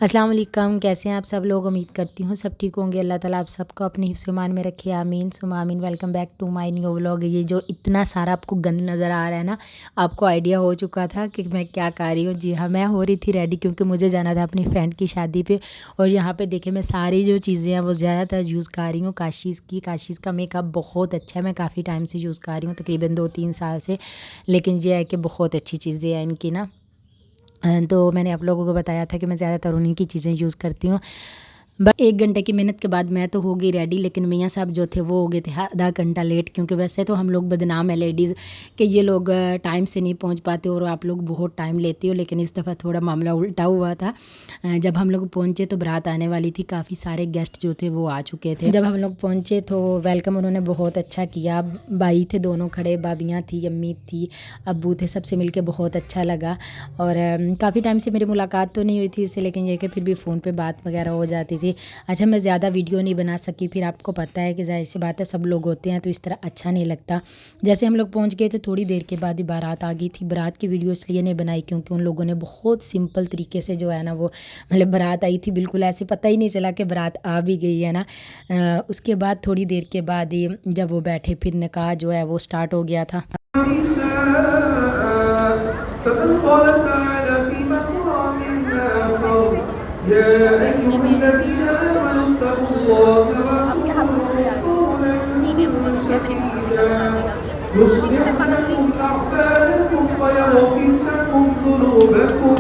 अस्सलाम वालेकुम। कैसे हैं आप सब लोग? उम्मीद करती हूँ सब ठीक होंगे। अल्लाह ताला आप सबको अपने हिफ्ज़ ईमान में रखे, आमीन सुम्मा आमीन। Welcome back to my new vlog. ये जो इतना सारा आपको गंद नज़र आ रहा है ना, आपको आइडिया हो चुका था कि मैं क्या कर रही हूँ। जी हाँ, मैं हो रही थी रेडी क्योंकि मुझे जाना था अपनी फ्रेंड की शादी पे। और यहाँ पे देखिए मैं सारी जो चीज़ें हैं वो ज़्यादातर यूज़ कर रही हूँ काशीज़ का मेकअप बहुत अच्छा है। मैं काफ़ी टाइम से यूज़ कर रही हूँ, तकरीबन 2-3 साल से। लेकिन ये है कि बहुत अच्छी चीज़ें हैं इनकी ना। तो मैंने आप लोगों को बताया था कि मैं ज़्यादातर उन्हीं की चीज़ें यूज़ करती हूँ। 1 घंटे की मेहनत के बाद मैं तो हो गई रेडी, लेकिन मियाँ साहब जो थे वो हो गए थे आधा घंटा लेट। क्योंकि वैसे तो हम लोग बदनाम है लेडीज़ कि ये लोग टाइम से नहीं पहुँच पाते और आप लोग बहुत टाइम लेती हो। लेकिन इस दफ़ा थोड़ा मामला उल्टा हुआ था। जब हम लोग पहुँचे तो बारात आने वाली थी, काफ़ी सारे गेस्ट जो थे वो आ चुके थे। जब हम लोग पहुँचे तो वेलकम उन्होंने बहुत अच्छा किया। भाई थे दोनों खड़े, भाभियाँ थी, अम्मी थी, अब्बू थे, सबसे मिलके बहुत अच्छा लगा। और काफ़ी टाइम से मेरी मुलाकात तो नहीं हुई थी इससे, लेकिन ये कि फिर भी फ़ोन पे बात वगैरह हो जाती थी। अच्छा, मैं ज़्यादा वीडियो नहीं बना सकी, फिर आपको पता है कि ज़ाहिर सी बात है सब लोग होते हैं तो इस तरह अच्छा नहीं लगता। जैसे हम लोग पहुंच गए थे थोड़ी देर के बाद ही बारात आ गई थी। बारात की वीडियो इसलिए नहीं बनाई क्योंकि उन लोगों ने बहुत सिंपल तरीके से जो है ना वो मतलब बारात आई थी, बिल्कुल ऐसे पता ही नहीं चला कि बारात आ भी गई है ना। उसके बाद थोड़ी देर के बाद ही जब वो बैठे फिर निकाह जो है वो स्टार्ट हो गया था। فقد قال تعالى في مقام آخر يا أيها الذين آمنوا اتقوا الله وقولوا قولا سديدا يصلح لكم أعمالكم ويغفر لكم ذنوبكم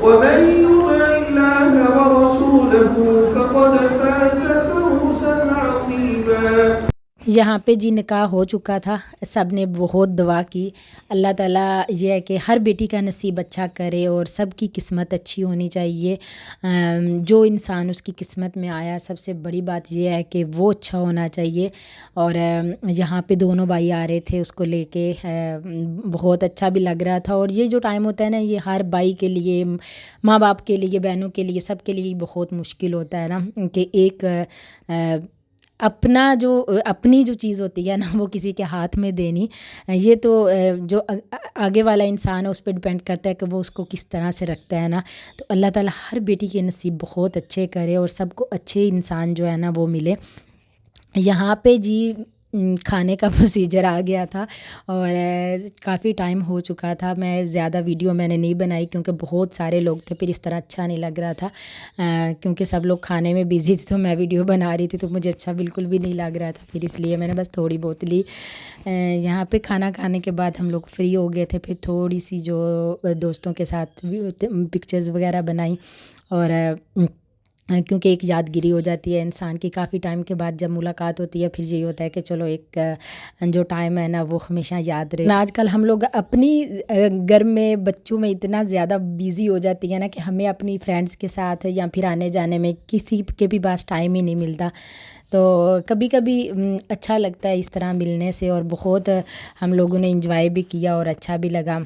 ومن يطع الله ورسوله فقد فاز فوزا عظيما। यहाँ पे जी निकाह हो चुका था। सब ने बहुत दुआ की। अल्लाह ताला ये है कि हर बेटी का नसीब अच्छा करे और सबकी किस्मत अच्छी होनी चाहिए। जो इंसान उसकी किस्मत में आया, सबसे बड़ी बात ये है कि वो अच्छा होना चाहिए। और यहाँ पे दोनों भाई आ रहे थे उसको लेके, बहुत अच्छा भी लग रहा था। और ये जो टाइम होता है ना, ये हर भाई के लिए, माँ बाप के लिए, बहनों के लिए, सब के लिए बहुत मुश्किल होता है ना कि एक अपना जो अपनी जो चीज़ होती है ना वो किसी के हाथ में देनी। ये तो जो आगे वाला इंसान है उस पे डिपेंड करता है कि वो उसको किस तरह से रखता है ना। तो अल्लाह ताला हर बेटी के नसीब बहुत अच्छे करे और सबको अच्छे इंसान जो है ना वो मिले। यहाँ पे जी खाने का प्रोसीजर आ गया था और काफ़ी टाइम हो चुका था। मैं ज़्यादा वीडियो मैंने नहीं बनाई क्योंकि बहुत सारे लोग थे, फिर इस तरह अच्छा नहीं लग रहा था। क्योंकि सब लोग खाने में बिज़ी थे तो मैं वीडियो बना रही थी तो मुझे अच्छा बिल्कुल भी नहीं लग रहा था, फिर इसलिए मैंने बस थोड़ी बहुत ली। यहाँ पे खाना खाने के बाद हम लोग फ्री हो गए थे, फिर थोड़ी सी जो दोस्तों के साथ पिक्चर्स वगैरह बनाई। और क्योंकि एक यादगिरी हो जाती है इंसान की, काफ़ी टाइम के बाद जब मुलाकात होती है फिर यही होता है कि चलो एक जो टाइम है ना वो हमेशा याद रहे। आजकल हम लोग अपनी घर में बच्चों में इतना ज़्यादा बिज़ी हो जाती है ना कि हमें अपनी फ्रेंड्स के साथ या फिर आने जाने में किसी के भी पास टाइम ही नहीं मिलता। तो कभी कभी अच्छा लगता है इस तरह मिलने से, और बहुत हम लोगों ने इंजॉय भी किया और अच्छा भी लगा।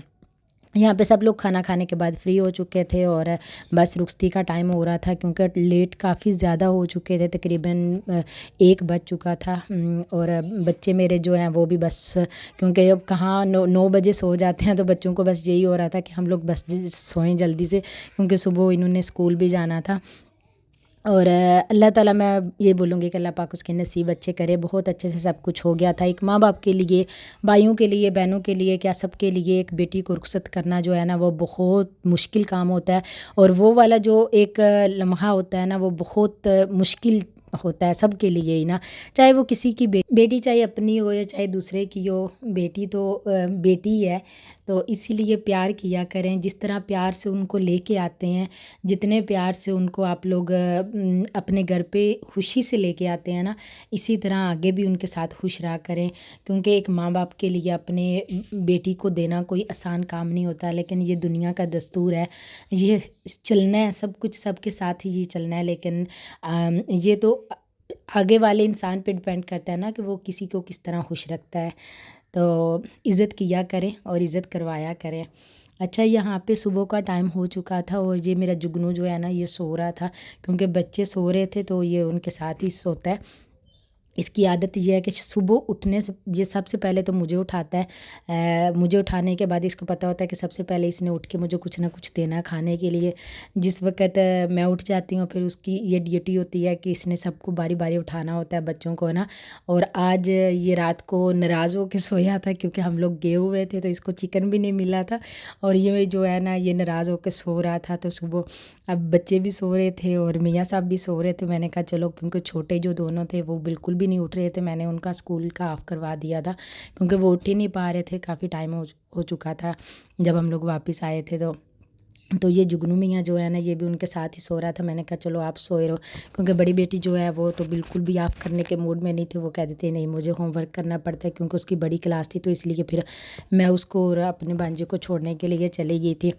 यहाँ पे सब लोग खाना खाने के बाद फ्री हो चुके थे और बस रुखसती का टाइम हो रहा था क्योंकि लेट काफ़ी ज़्यादा हो चुके थे, तकरीबन 1 बज चुका था। और बच्चे मेरे जो हैं वो भी बस, क्योंकि अब कहाँ 9 बजे सो जाते हैं तो बच्चों को बस यही हो रहा था कि हम लोग बस सोएं जल्दी से, क्योंकि सुबह इन्होंने स्कूल भी जाना था। और अल्लाह ताला मैं ये बोलूँगी कि अल्लाह पाक उसके नसीब अच्छे करे। बहुत अच्छे से सब कुछ हो गया था। एक माँ बाप के लिए, भाइयों के लिए, बहनों के लिए, क्या सब के लिए एक बेटी को रुखसत करना जो है ना वो बहुत मुश्किल काम होता है। और वो वाला जो एक लम्हा होता है ना वो बहुत मुश्किल होता है सबके लिए ही ना। चाहे वो किसी की बेटी चाहे अपनी हो या चाहे दूसरे की हो, बेटी तो बेटी ही है। तो इसीलिए प्यार किया करें। जिस तरह प्यार से उनको लेके आते हैं, जितने प्यार से उनको आप लोग अपने घर पे खुशी से लेके आते हैं ना, इसी तरह आगे भी उनके साथ खुश रहा करें। क्योंकि एक माँ बाप के लिए अपने बेटी को देना कोई आसान काम नहीं होता, लेकिन ये दुनिया का दस्तूर है, ये चलना है, सब कुछ सबके साथ ही ये चलना है। लेकिन ये तो आगे वाले इंसान पे डिपेंड करता है ना कि वो किसी को किस तरह खुश रखता है। तो इज़्ज़त किया करें और इज़्ज़त करवाया करें। अच्छा, यहाँ पे सुबह का टाइम हो चुका था और ये मेरा जुगनू जो है ना ये सो रहा था, क्योंकि बच्चे सो रहे थे तो ये उनके साथ ही सोता है। اس کی عادت یہ ہے کہ صبح اٹھنے سے یہ سب سے پہلے تو مجھے اٹھاتا ہے، مجھے اٹھانے کے بعد اس کو پتہ ہوتا ہے کہ سب سے پہلے اس نے اٹھ کے مجھے کچھ نہ کچھ دینا کھانے کے لیے۔ جس وقت میں اٹھ جاتی ہوں پھر اس کی یہ ڈیوٹی ہوتی ہے کہ اس نے سب کو باری باری اٹھانا ہوتا ہے بچوں کو نا۔ اور آج یہ رات کو ناراض ہو کے سویا تھا کیونکہ ہم لوگ گئے ہوئے تھے تو اس کو چکن بھی نہیں ملا تھا، اور یہ جو ہے نا یہ ناراض ہو کے سو رہا تھا۔ تو صبح اب بچے بھی سو رہے تھے اور میاں صاحب بھی سو رہے تھے، میں نے کہا چلو، کیونکہ چھوٹے جو دونوں تھے وہ بالکل بھی نہیں اٹھ رہے تھے، میں نے ان کا اسکول کا آف کروا دیا تھا کیونکہ وہ اٹھ ہی نہیں پا رہے تھے، کافی ٹائم ہو چکا تھا جب ہم لوگ واپس آئے تھے۔ تو یہ جگنو میاں جو ہے نا یہ بھی ان کے ساتھ ہی سو رہا تھا، میں نے کہا چلو آپ سوئے رہو، کیونکہ بڑی بیٹی جو ہے وہ تو بالکل بھی آف کرنے کے موڈ میں نہیں تھے، وہ کہہ دیتے نہیں مجھے ہوم ورک کرنا پڑتا ہے، کیونکہ اس کی بڑی کلاس تھی تو اس لیے پھر میں اس کو اور اپنے بانجے کو چھوڑنے کے لیے چلی گئی تھی۔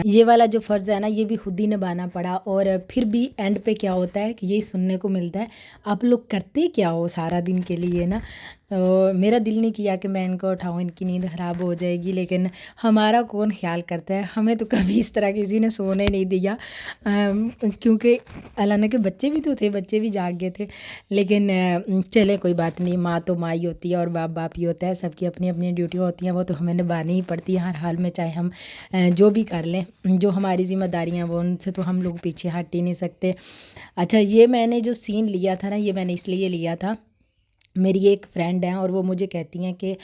یہ والا جو فرض ہے نا یہ بھی خود ہی نبھانا پڑا، اور پھر بھی اینڈ پہ کیا ہوتا ہے کہ یہی سننے کو ملتا ہے آپ لوگ کرتے کیا ہو سارا دن کے لیے نا۔ میرا دل نہیں کیا کہ میں ان کو اٹھاؤں، ان کی نیند خراب ہو جائے گی، لیکن ہمارا کون خیال کرتا ہے، ہمیں تو کبھی اس طرح کسی نے سونے نہیں دیا، کیونکہ اللہ کے بچے بھی تو تھے، بچے بھی جاگ گئے تھے، لیکن چلے کوئی بات نہیں، ماں تو ماں ہی ہوتی ہے اور باپ باپ ہی ہوتا ہے، سب کی اپنی اپنی ڈیوٹی ہوتی ہیں، وہ تو ہمیں نبھانی ہی پڑتی ہے ہر حال میں، چاہے ہم جو بھی کر لیں، جو ہماری ذمہ داریاں وہ ان سے تو ہم لوگ پیچھے ہٹ ہی نہیں سکتے۔ اچھا، یہ میں نے جو سین لیا تھا نا یہ میں نے اس لیے لیا تھا، میری ایک فرینڈ ہیں اور وہ مجھے کہتی ہیں کہ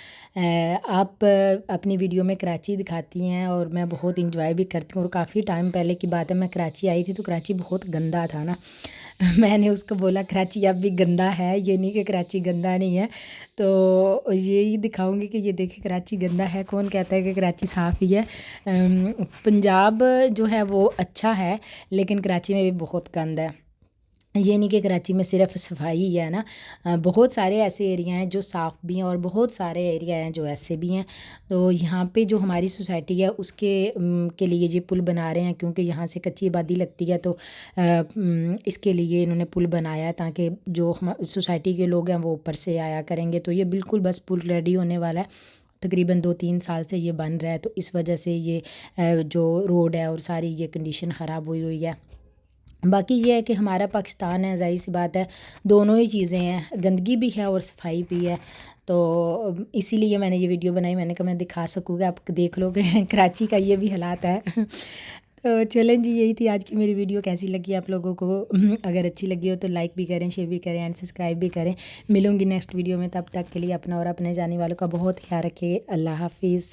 آپ اپنی ویڈیو میں کراچی دکھاتی ہیں اور میں بہت انجوائے بھی کرتی ہوں، اور کافی ٹائم پہلے کی بات ہے میں کراچی آئی تھی تو کراچی بہت گندا تھا نا۔ میں نے اس کو بولا کراچی اب بھی گندا ہے، یہ نہیں کہ کراچی گندا نہیں ہے، تو یہی دکھاؤں گی کہ یہ دیکھیں کراچی گندا ہے، کون کہتا ہے کہ کراچی صاف ہی ہے۔ پنجاب جو ہے وہ اچھا ہے لیکن کراچی میں بھی بہت گند ہے، یہ نہیں کہ کراچی میں صرف صفائی ہی ہے نا، بہت سارے ایسے ایریا ہیں جو صاف بھی ہیں اور بہت سارے ایریا ہیں جو ایسے بھی ہیں۔ تو یہاں پہ جو ہماری سوسائٹی ہے اس کے لیے یہ پل بنا رہے ہیں، کیونکہ یہاں سے کچی آبادی لگتی ہے، تو اس کے لیے انہوں نے پل بنایا ہے تاکہ جو سوسائٹی کے لوگ ہیں وہ اوپر سے آیا کریں گے، تو یہ بالکل بس پل ریڈی ہونے والا ہے، تقریباً 2-3 سال سے یہ بن رہا ہے، تو اس وجہ سے یہ جو روڈ ہے اور ساری یہ کنڈیشن خراب ہوئی ہے۔ باقی یہ ہے کہ ہمارا پاکستان ہے، ظاہر سی بات ہے دونوں ہی چیزیں ہیں، گندگی بھی ہے اور صفائی بھی ہے، تو اسی لیے میں نے یہ ویڈیو بنائی، میں نے کہا میں دکھا سکوں گا، آپ دیکھ لو کہ کراچی کا یہ بھی حالات ہے۔ تو چلیں جی، یہی تھی آج کی میری ویڈیو، کیسی لگی آپ لوگوں کو؟ اگر اچھی لگی ہو تو لائک بھی کریں، شیئر بھی کریں اینڈ سبسکرائب بھی کریں۔ ملوں گی نیکسٹ ویڈیو میں، تب تک کے لیے اپنا اور اپنے جانے والوں کا بہت خیال رکھیں۔ اللہ حافظ۔